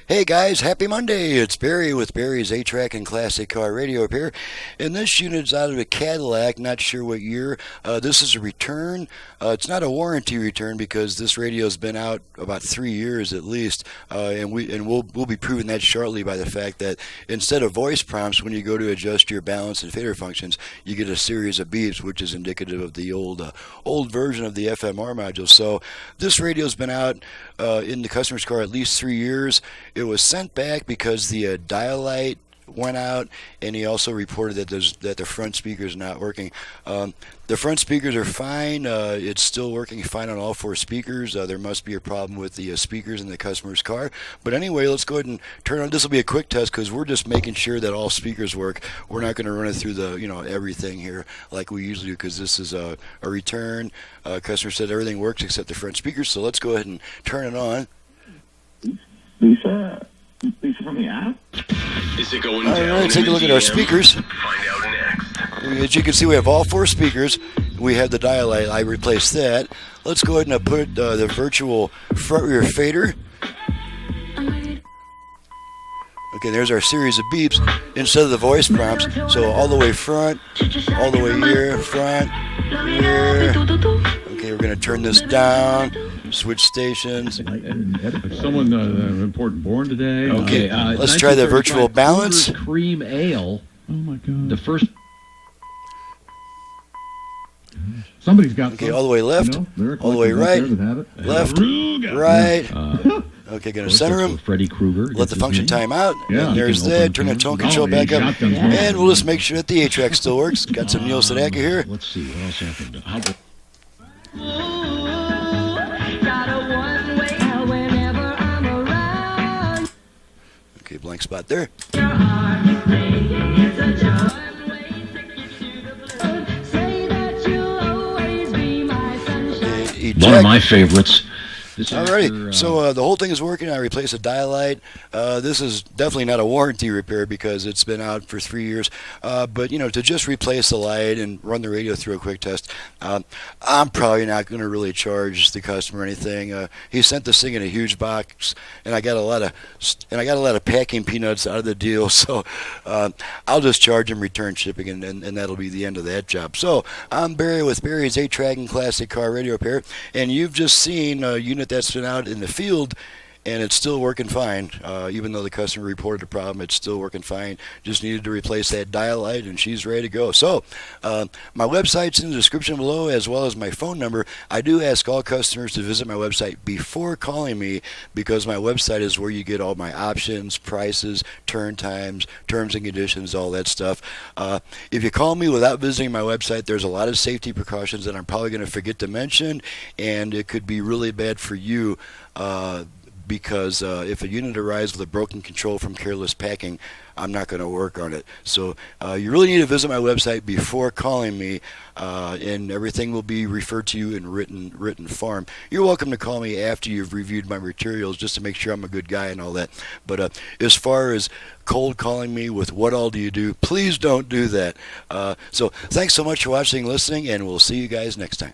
Hey guys, happy Monday! It's Barry with Barry's A-Track and Classic Car Radio Repair. And this unit's out of a Cadillac, not sure what year. This is a return. It's not a warranty return because this radio's been out about 3 years at least. And we'll be proving that shortly by the fact that instead of voice prompts, when you go to adjust your balance and fader functions, you get a series of beeps, which is indicative of the old version of the FMR module. So this radio's been out in the customer's car at least 3 years. It was sent back because the dial light went out, and he also reported that the front speaker is not working. The front speakers are fine. It's still working fine on all four speakers. There must be a problem with the speakers in the customer's car. But anyway, let's go ahead and turn on. This will be a quick test because we're just making sure that all speakers work. We're not going to run it through the everything here like we usually do because this is a return. Customer said everything works except the front speakers. So let's go ahead and turn it on. Lisa from the app? Is it going down? All right, take a look at our speakers. Find out next. As you can see, we have all four speakers. We have the dial light. I replaced that. Let's go ahead and put the virtual front rear fader. Okay, there's our series of beeps instead of the voice prompts. So all the way front, all the way here, front, rear. Okay, we're going to turn this down. Switch stations. Someone important born today. Okay, let's try the virtual balance. Cream ale. Oh my God. The first. Somebody's got. Okay, all the way left, all the way right, left, right. Okay, gonna center him. Freddy Krueger. Let the function time out. Yeah, And there's that. Turn the tone control back up, and we'll just make sure that the A-Track still works. Got some Neil Sedaka here. Let's see what else happened. Okay, blank spot there. One of my favorites. Alrighty, so the whole thing is working. I replaced a dial light. This is definitely not a warranty repair because it's been out for 3 years. But to just replace the light and run the radio through a quick test, I'm probably not going to really charge the customer anything. He sent this thing in a huge box, and I got a lot of packing peanuts out of the deal. So I'll just charge him return shipping, and that'll be the end of that job. So I'm Barry with Barry's A-Track and Classic Car Radio Repair, and you've just seen a unit that's been out in the field, and it's still working fine. Even though the customer reported a problem, it's still working fine. Just needed to replace that dial light, and she's ready to go. So my website's in the description below, as well as my phone number. I do ask all customers to visit my website before calling me because my website is where you get all my options, prices, turn times, terms and conditions, all that stuff. If you call me without visiting my website, there's a lot of safety precautions that I'm probably going to forget to mention, and it could be really bad for you. Because if a unit arrives with a broken control from careless packing, I'm not going to work on it. So you really need to visit my website before calling me, and everything will be referred to you in written form. You're welcome to call me after you've reviewed my materials just to make sure I'm a good guy and all that. But as far as cold calling me with what all do you do, please don't do that. So thanks so much for watching and listening, and we'll see you guys next time.